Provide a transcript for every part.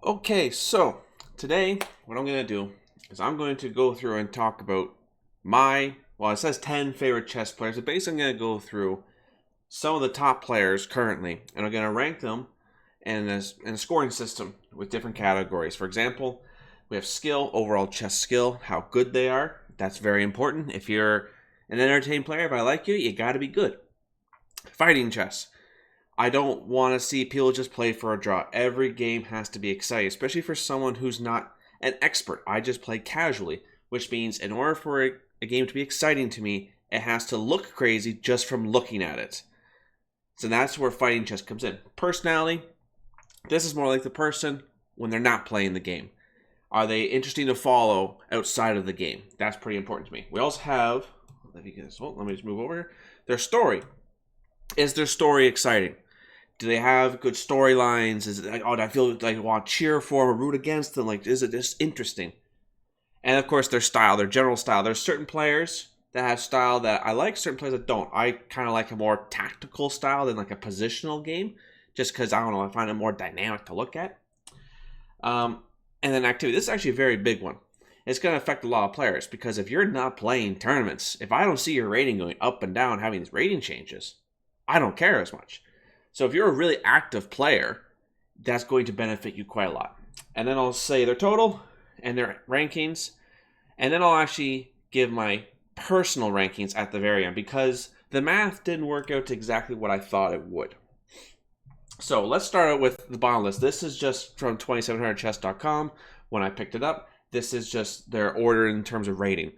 Okay, so today what I'm going to do is I'm going to go through and talk about it says 10 favorite chess players, but basically I'm going to go through some of the top players currently, and I'm going to rank them in a scoring system with different categories. For example, we have skill, overall chess skill, how good they are. That's very important. If you're an entertained player, if I like you got to be good. Fighting chess. I don't want to see people just play for a draw. Every game has to be exciting, especially for someone who's not an expert. I just play casually, which means in order for a game to be exciting to me, it has to look crazy just from looking at it. So that's where fighting chess comes in. Personality. This is more like the person when they're not playing the game. Are they interesting to follow outside of the game? That's pretty important to me. We also have, let me just move over here. Their story. Is their story exciting? Do they have good storylines? Is it like, I feel like I want to cheer for them or root against them? Like, is it just interesting? And of course, their style, their general style. There's certain players that have style that I like, certain players that don't. I kind of like a more tactical style than like a positional game, just because, I don't know, I find it more dynamic to look at. And then activity. This is actually a very big one. It's going to affect a lot of players, because if you're not playing tournaments, if I don't see your rating going up and down, having these rating changes, I don't care as much. So if you're a really active player, that's going to benefit you quite a lot. And then I'll say their total and their rankings. And then I'll actually give my personal rankings at the very end, because the math didn't work out to exactly what I thought it would. So let's start out with the bottom list. This is just from 2700chess.com when I picked it up. This is just their order in terms of rating.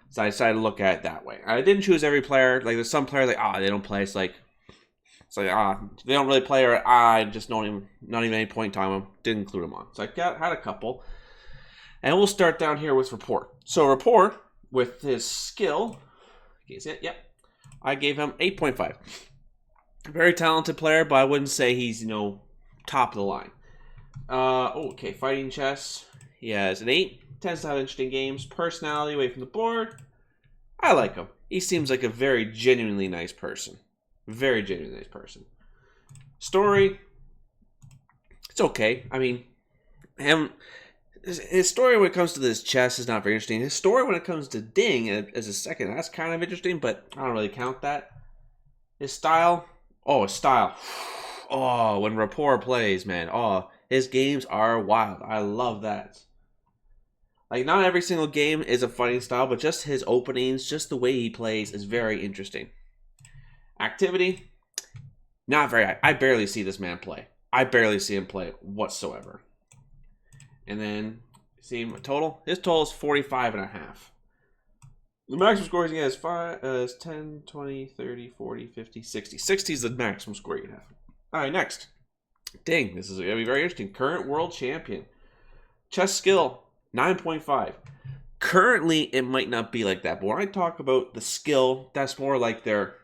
So I decided to look at it that way. I didn't choose every player. Like, there's some players like, they don't play. It's like they don't really play, or I just not even any point in time. Didn't include them on. So I had a couple. And we'll start down here with Rapport. So Rapport, with his skill, yep, I gave him 8.5. Very talented player, but I wouldn't say he's, top of the line. Okay, fighting chess. He has an 8. Tends to have interesting games. Personality away from the board. I like him. He seems like a very genuinely nice person. Very genuinely nice person. Story. It's okay. I mean, his story when it comes to this chess is not very interesting. His story when it comes to Ding as a second, that's kind of interesting, but I don't really count that. His style. His style. When Rapport plays, man. His games are wild. I love that. Like, not every single game is a fighting style, but just his openings, just the way he plays is very interesting. Activity, not very high. I barely see this man play. I barely see him play whatsoever. And then, see my total? His total is 45.5. The maximum score he has is 10, 20, 30, 40, 50, 60. 60 is the maximum score you can have. Alright, next. Ding, this is going to be very interesting. Current world champion. Chess skill, 9.5. Currently, it might not be like that, but when I talk about the skill, that's more like their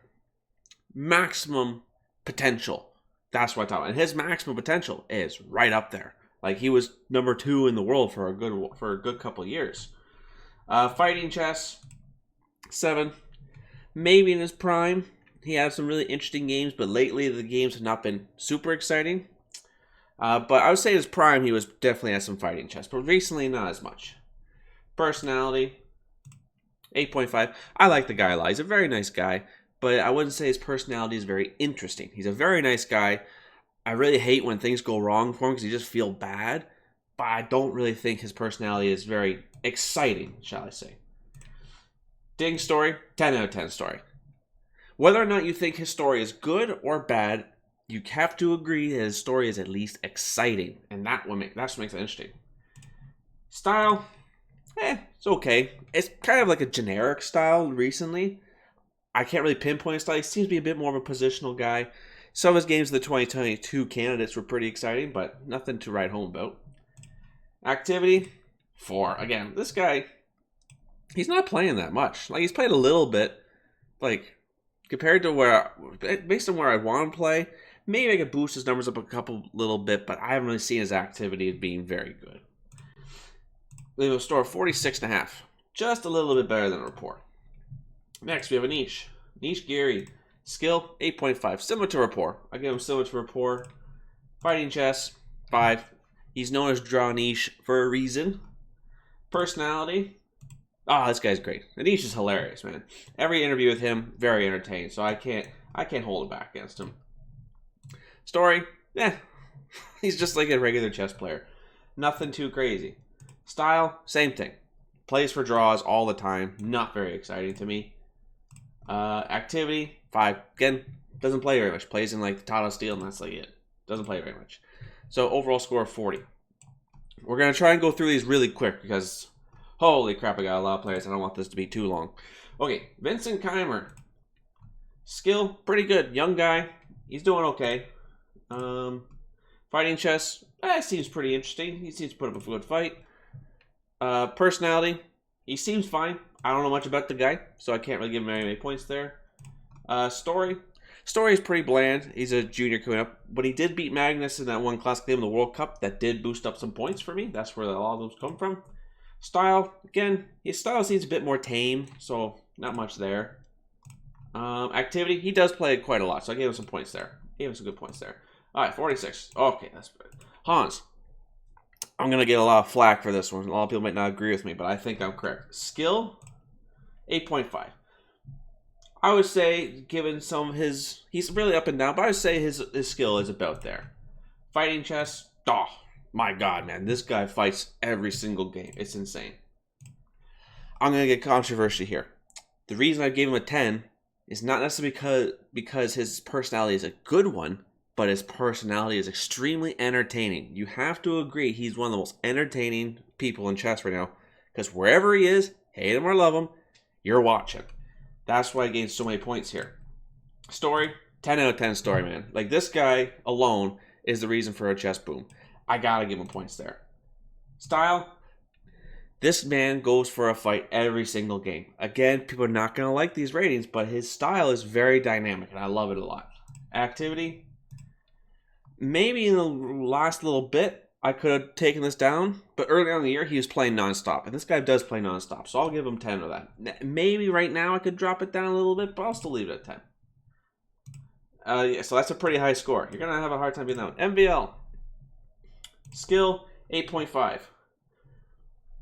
maximum potential. That's what I talk about. And his maximum potential is right up there. Like, he was number 2 in the world for a good couple of years. Fighting chess, 7. Maybe in his prime, he had some really interesting games, but lately the games have not been super exciting. But I would say his prime, he was definitely had some fighting chess, but recently not as much. Personality, 8.5. I like the guy a lot. He's a very nice guy, but I wouldn't say his personality is very interesting. He's a very nice guy. I really hate when things go wrong for him because you just feel bad, but I don't really think his personality is very exciting, shall I say. Ding story, 10 out of 10 story. Whether or not you think his story is good or bad, you have to agree that his story is at least exciting, and that's what makes it interesting. Style, it's okay. It's kind of like a generic style recently. I can't really pinpoint his style. He seems to be a bit more of a positional guy. Some of his games of the 2022 candidates were pretty exciting, but nothing to write home about. Activity, 4. Again, this guy, he's not playing that much. Like, he's played a little bit. Like, compared to based on where I want to play, maybe I could boost his numbers up a little bit, but I haven't really seen his activity as being very good. We have a score of 46.5. Just a little bit better than Rapport. Next, we have Anish. Anish Giri. Skill, 8.5. Similar to Rapport. I give him similar to Rapport. Fighting chess, 5. He's known as Draw-Niche for a reason. Personality. Oh, this guy's great. Anish is hilarious, man. Every interview with him, very entertaining. So I can't hold it back against him. Story, he's just like a regular chess player. Nothing too crazy. Style, same thing. Plays for draws all the time. Not very exciting to me. Activity, 5. Again, doesn't play very much. Plays in like the Tata Steel, and that's like it. Doesn't play very much. So overall score of 40. We're gonna try and go through these really quick because holy crap, I got a lot of players. I don't want this to be too long. Okay, Vincent Keimer. Skill, pretty good. Young guy. He's doing okay. Fighting chess, seems pretty interesting. He seems to put up a good fight. Personality, he seems fine. I don't know much about the guy, so I can't really give him any points there. Story is pretty bland. He's a junior coming up, but he did beat Magnus in that one classic game of the World Cup. That did boost up some points for me. That's where a lot of those come from. Style, again, his style seems a bit more tame, so not much there. Activity, he does play quite a lot, so I gave him some points there. Gave him some good points there. All right, 46. Okay, that's good. Hans, I'm going to get a lot of flack for this one. A lot of people might not agree with me, but I think I'm correct. Skill, 8.5. I would say, given some of his... He's really up and down, but I would say his skill is about there. Fighting chess, oh, my God, man. This guy fights every single game. It's insane. I'm going to get controversy here. The reason I gave him a 10 is not necessarily because his personality is a good one, but his personality is extremely entertaining. You have to agree he's one of the most entertaining people in chess right now, because wherever he is, hate him or love him, you're watching. That's why I gained so many points here. Story, 10 out of 10 story, man. Like, this guy alone is the reason for a chess boom. I gotta give him points there. Style, this man goes for a fight every single game. Again, people are not going to like these ratings, but his style is very dynamic, and I love it a lot. Activity, maybe in the last little bit, I could have taken this down, but early on in the year, he was playing nonstop, and this guy does play nonstop, so I'll give him 10 of that. Maybe right now I could drop it down a little bit, but I'll still leave it at 10. So that's a pretty high score. You're going to have a hard time beating that one. MVL, skill, 8.5.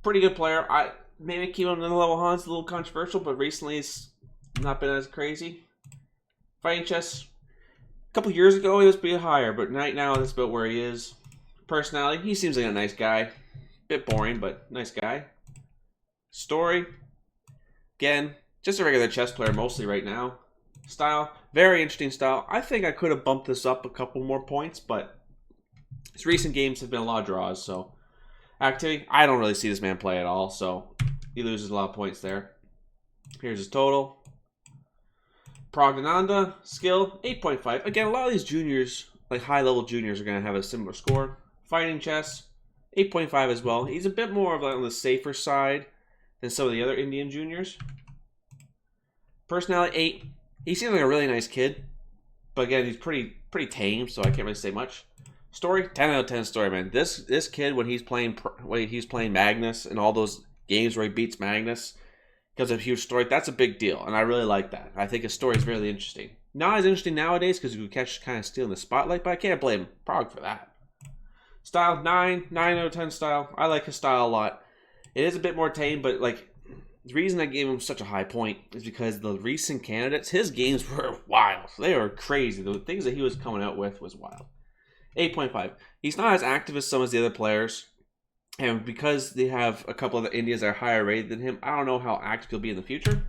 Pretty good player. I maybe keep him in the level Hans, a little controversial, but recently it's not been as crazy. Fighting chess, a couple years ago he was pretty higher, but right now that's about where he is. Personality, he seems like a nice guy. Bit boring, but nice guy. Story, again, just a regular chess player mostly right now. Style, very interesting style. I think I could have bumped this up a couple more points, but his recent games have been a lot of draws, so... Activity, I don't really see this man play at all, so he loses a lot of points there. Here's his total. Praggnanandhaa, skill, 8.5. Again, a lot of these juniors, like high-level juniors, are going to have a similar score. Fighting chess, 8.5 as well. He's a bit more of on the safer side than some of the other Indian juniors. Personality, 8. He seems like a really nice kid, but again, he's pretty tame, so I can't really say much. Story, 10 out of 10 story, man. This kid, when he's playing Magnus and all those games where he beats Magnus because of a huge story, that's a big deal, and I really like that. I think his story is really interesting. Not as interesting nowadays because you catch kind of stealing the spotlight, but I can't blame Prog for that. Style, 9 out of 10 style. I like his style a lot. It is a bit more tame, but like the reason I gave him such a high point is because the recent candidates, his games were wild. They were crazy. The things that he was coming out with was wild. 8.5. He's not as active as some of the other players. And because they have a couple of the Indians that are higher rated than him, I don't know how active he'll be in the future.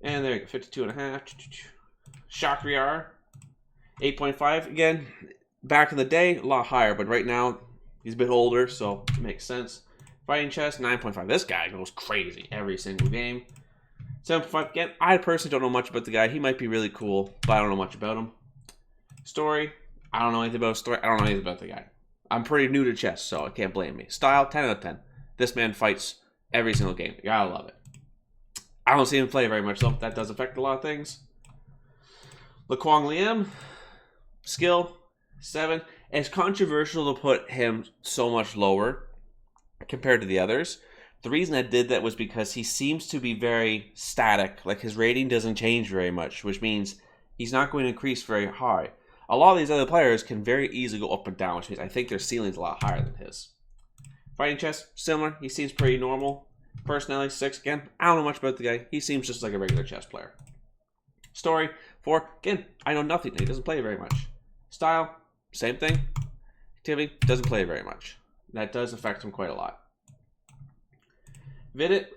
And there you go, 52.5. Shakhriyar, 8.5. Again, back in the day, a lot higher, but right now, he's a bit older, so it makes sense. Fighting chess, 9.5. This guy goes crazy every single game. 7.5. Again, I personally don't know much about the guy. He might be really cool, but I don't know much about him. Story, I don't know anything about story. I don't know anything about the guy. I'm pretty new to chess, so I can't blame me. Style, 10 out of 10. This man fights every single game. You gotta love it. I don't see him play very much, though. That does affect a lot of things. Laquang Liam, skill, 7. It's controversial to put him so much lower compared to the others. The reason I did that was because he seems to be very static. Like, his rating doesn't change very much, which means he's not going to increase very high. A lot of these other players can very easily go up and down, which means I think their ceiling's a lot higher than his. Fighting chess, similar. He seems pretty normal. Personality, 6. Again, I don't know much about the guy. He seems just like a regular chess player. Story, 4. Again, I know nothing. He doesn't play very much. Style, same thing. Activity, doesn't play very much. That does affect him quite a lot. Vidit,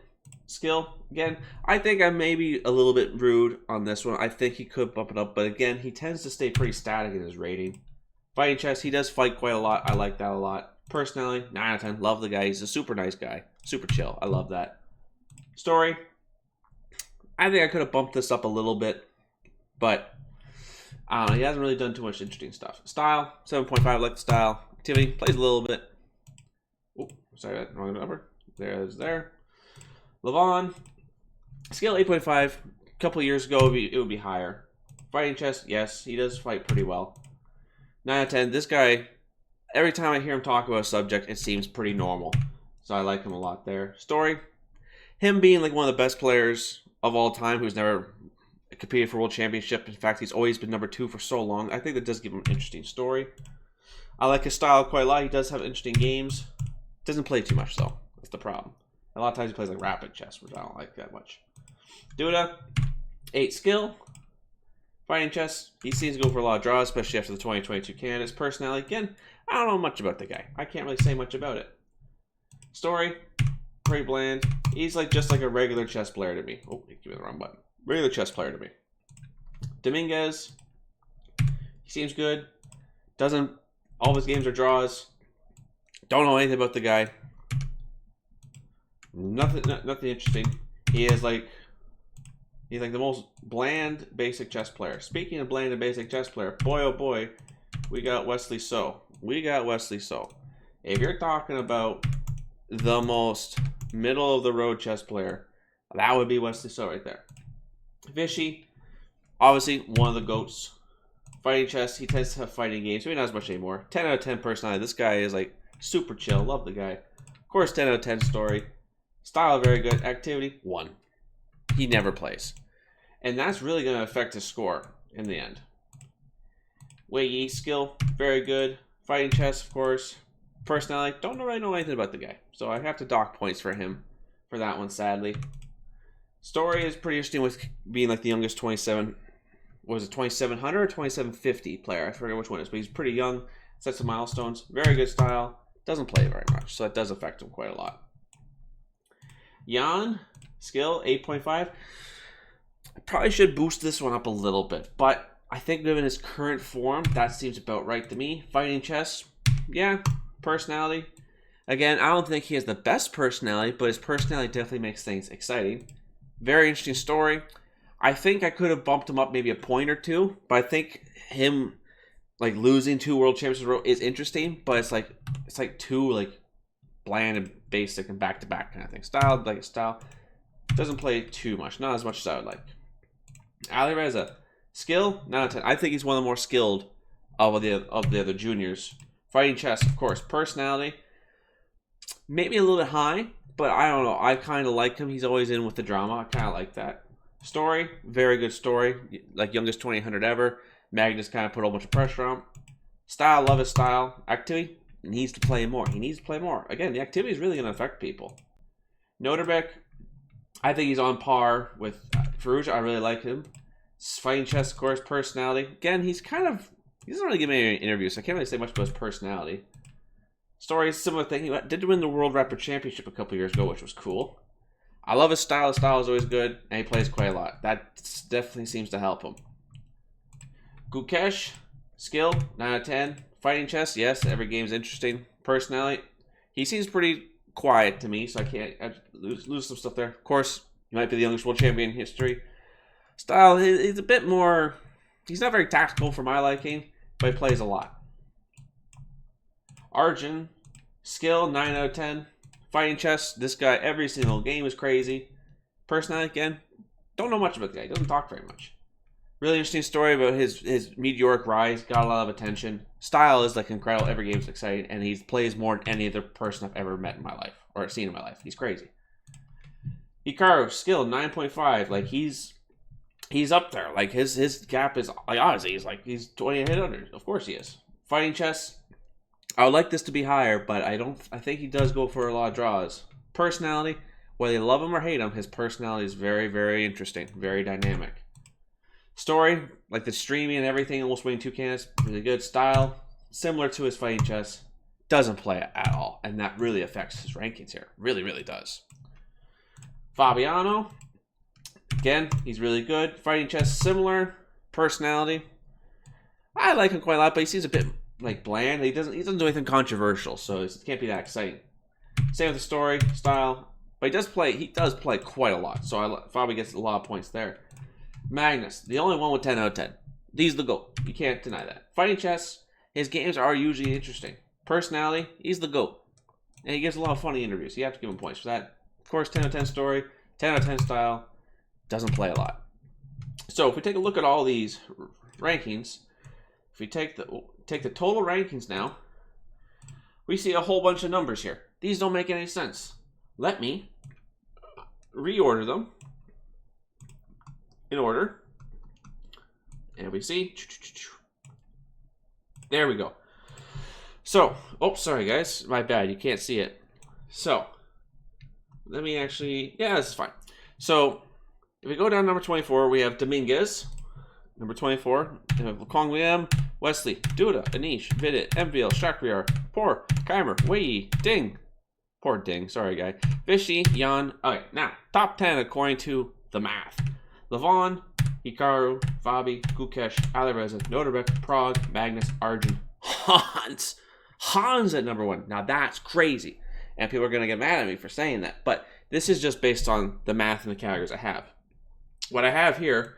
skill, again, I think I may be a little bit rude on this one. I think he could bump it up, but again, he tends to stay pretty static in his rating. Fighting chess, he does fight quite a lot. I like that a lot. Personality, 9 out of 10. Love the guy. He's a super nice guy. Super chill. I love that. Story, I think I could have bumped this up a little bit, but I don't know. He hasn't really done too much interesting stuff. Style, 7.5. I like the style. Activity, plays a little bit. Oh, sorry, wrong number. There's there. Levon, skill 8.5. A couple of years ago, it would be higher. Fighting chess, yes, he does fight pretty well. 9 out of 10. This guy, every time I hear him talk about a subject, it seems pretty normal. So I like him a lot there. Story, him being like one of the best players of all time who's never competed for World Championship. In fact, he's always been number 2 for so long. I think that does give him an interesting story. I like his style quite a lot. He does have interesting games. Doesn't play too much, though. That's the problem. A lot of times he plays like rapid chess, which I don't like that much. Duda, 8 skill. Fighting chess, he seems to go for a lot of draws, especially after the 2022 candidates. Personality, again, I don't know much about the guy. I can't really say much about it. Story, pretty bland. He's like just like a regular chess player to me. Oh, give me the wrong button. Regular chess player to me. Dominguez, he seems good. Doesn't, all of his games are draws. Don't know anything about the guy. Nothing interesting. He's like the most bland, basic chess player. Speaking of bland and basic chess player, boy oh boy, we got Wesley So. If you're talking about the most middle of the road chess player, that would be Wesley So right there. Vishy, obviously one of the GOATs. Fighting chess, he tends to have fighting games, so he not as much anymore. 10 out of 10 personality. This guy is like super chill. Love the guy. Of course, 10 out of 10 story. Style, very good. Activity, 1. He never plays. And that's really going to affect his score in the end. Wei Yi, skill, very good. Fighting chess, of course. Personality, don't really know anything about the guy. So I have to dock points for him for that one, sadly. Story is pretty interesting with being like the youngest 2700 or 2750 player? I forget which one it is, but he's pretty young. Sets some milestones. Very good style. Doesn't play very much, so that does affect him quite a lot. Jan, skill, 8.5. I probably should boost this one up a little bit, but I think given his current form, that seems about right to me. Fighting chess, yeah. Personality, again, I don't think he has the best personality, but his personality definitely makes things exciting. Very interesting story. I think I could have bumped him up maybe a point or two, but I think him like losing 2 world championships in a row is interesting, but it's like too like bland and basic and back to back kind of thing. Style, like style, doesn't play too much, not as much as I would like. Ali Reza, skill, 9 out of 10. I think he's one of the more skilled of the other juniors. Fighting chess, of course. Personality, maybe a little bit high, but I don't know. I kind of like him. He's always in with the drama. I kind of like that. Story, very good story. Like youngest 2800 ever. Magnus kind of put a whole bunch of pressure on him. Style, love his style. Activity, needs to play more. He needs to play more. Again, the activity is really going to affect people. Noterbeck, I think he's on par with Farouj. I really like him. Fighting chess, of course. Personality, again, he doesn't really give me any interviews, so I can't really say much about his personality. Story, similar thing. He did win the World Rapid Championship a couple years ago, which was cool. I love his style. His style is always good, and he plays quite a lot. That definitely seems to help him. Gukesh, skill, 9 out of 10. Fighting chess, yes, every game's interesting. Personality, he seems pretty quiet to me, so I lose some stuff there. Of course, he might be the youngest world champion in history. Style, he's a bit more... He's not very tactical for my liking, but he plays a lot. Arjun, skill, 9 out of 10. Fighting chess, this guy, every single game is crazy. Personality, again, don't know much about the guy. He doesn't talk very much. Really interesting story about his meteoric rise. Got a lot of attention. Style is like incredible. Every game's exciting, and he plays more than any other person I've ever met in my life or seen in my life. He's crazy. Hikaru, skill, 9.5. Like he's up there. Like his gap is like honestly, he's 20 hit under. Of course he is. Fighting chess. I would like this to be higher, but I think he does go for a lot of draws. Personality, whether you love him or hate him, his personality is very, very interesting, very dynamic. Story, like the streaming and everything, almost winning 2 cans, really good. Style, similar to his fighting chess, doesn't play it at all, and that really affects his rankings here. Really, really does. Fabiano, again, he's really good. Fighting chess, similar. Personality, I like him quite a lot, but he seems a bit like bland. He doesn't do anything controversial, so it can't be that exciting. Same with the story, style, but he does play quite a lot, so Fabi gets a lot of points there. Magnus, the only one with 10 out of 10. He's the GOAT. You can't deny that. Fighting chess, his games are usually interesting. Personality, he's the GOAT. And he gives a lot of funny interviews. You have to give him points for that. Of course, 10 out of 10 story, 10 out of 10 style, doesn't play a lot. So if we take a look at all these rankings, if we take the total rankings now, we see a whole bunch of numbers here. These don't make any sense. Let me reorder them in order. And we see. There we go. So, oh, sorry guys. My bad. You can't see it. So, let me actually, yeah, this is fine. So, if we go down to number 24, we have Dominguez. Number 24, we have Lukwang Liam, Wesley, Duda, Anish, Vidit, Enfield, Shakriar, Poor, Keimer, Wei, Ding. Poor Ding, sorry guy. Vishy, Jan. Okay, now, top 10 according to the math. Levon, Hikaru, Fabi, Gukesh, Alireza, Noterbeck, Prague, Magnus, Arjun, Hans. Hans at number 1. Now that's crazy. And people are going to get mad at me for saying that. But this is just based on the math and the categories I have. What I have here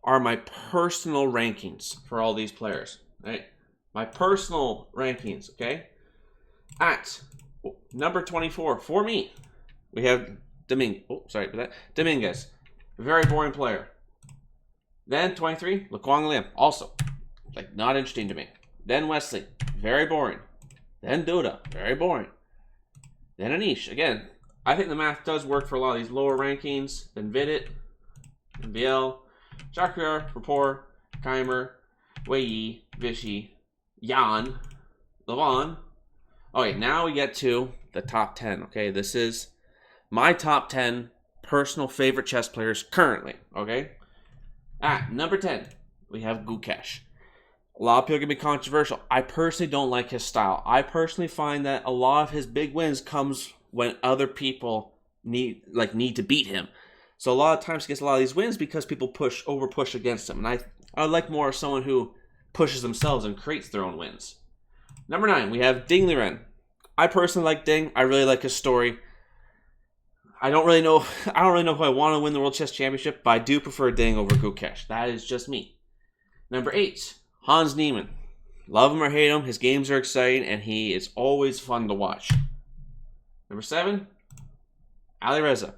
are my personal rankings for all these players. Right? My personal rankings, okay? At number 24, for me, we have Dominguez. Very boring player. Then 23, Lukwang Liam. Also, like, not interesting to me. Then Wesley. Very boring. Then Duda. Very boring. Then Anish. Again, I think the math does work for a lot of these lower rankings. Then Vidit. Biel. Shakriar. Rapport. Keimer. Wei. Vishy. Jan. Levon. Okay, now we get to the top 10. Okay, this is my top 10 personal favorite chess players currently. Okay? At number 10, we have Gukesh. A lot of people can be controversial. I personally don't like his style. I personally find that a lot of his big wins comes when other people need to beat him. So a lot of times he gets a lot of these wins because people over push against him. And I would like more of someone who pushes themselves and creates their own wins. Number 9, we have Ding Liren. I personally like Ding. I really like his story. I don't really know who I want to win the World Chess Championship, but I do prefer Ding over Gukesh. That is just me. Number 8, Hans Niemann. Love him or hate him, his games are exciting, and he is always fun to watch. Number 7, Alireza.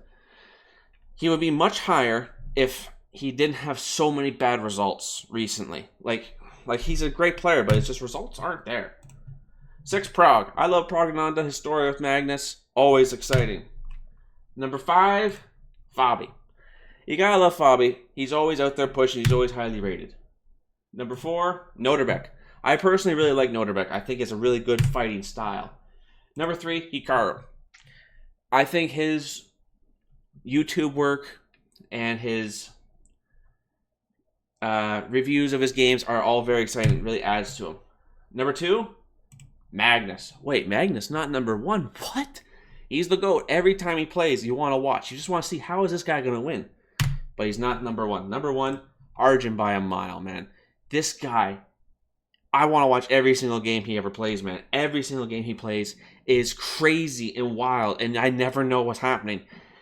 He would be much higher if he didn't have so many bad results recently. Like he's a great player, but it's just results aren't there. 6, Prague. I love Proggnanandhaa, his story with Magnus, always exciting. Number 5, Fabi. You gotta love Fabi. He's always out there pushing. He's always highly rated. Number 4, Noterbeck. I personally really like Noterbeck. I think it's a really good fighting style. Number 3, Hikaru. I think his YouTube work and his reviews of his games are all very exciting. It really adds to him. Number 2, Magnus. Wait, Magnus not number 1? What? He's the GOAT. Every time he plays, you want to watch. You just want to see, how is this guy going to win? But he's not number 1. Number 1, Arjun by a mile, man. This guy, I want to watch every single game he ever plays, man. Every single game he plays is crazy and wild, and I never know what's happening.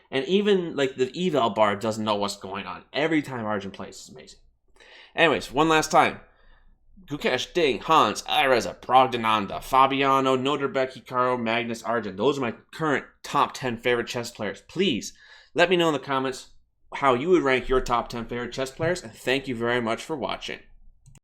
And even like the eval bar doesn't know what's going on. Every time Arjun plays, it's amazing. Anyways, one last time. Gukesh, Ding, Hans, Alireza, Proggnanandhaa, Fabiano, Noterbeck, Hikaru, Magnus, Arjun. Those are my current top 10 favorite chess players. Please let me know in the comments how you would rank your top 10 favorite chess players, and thank you very much for watching.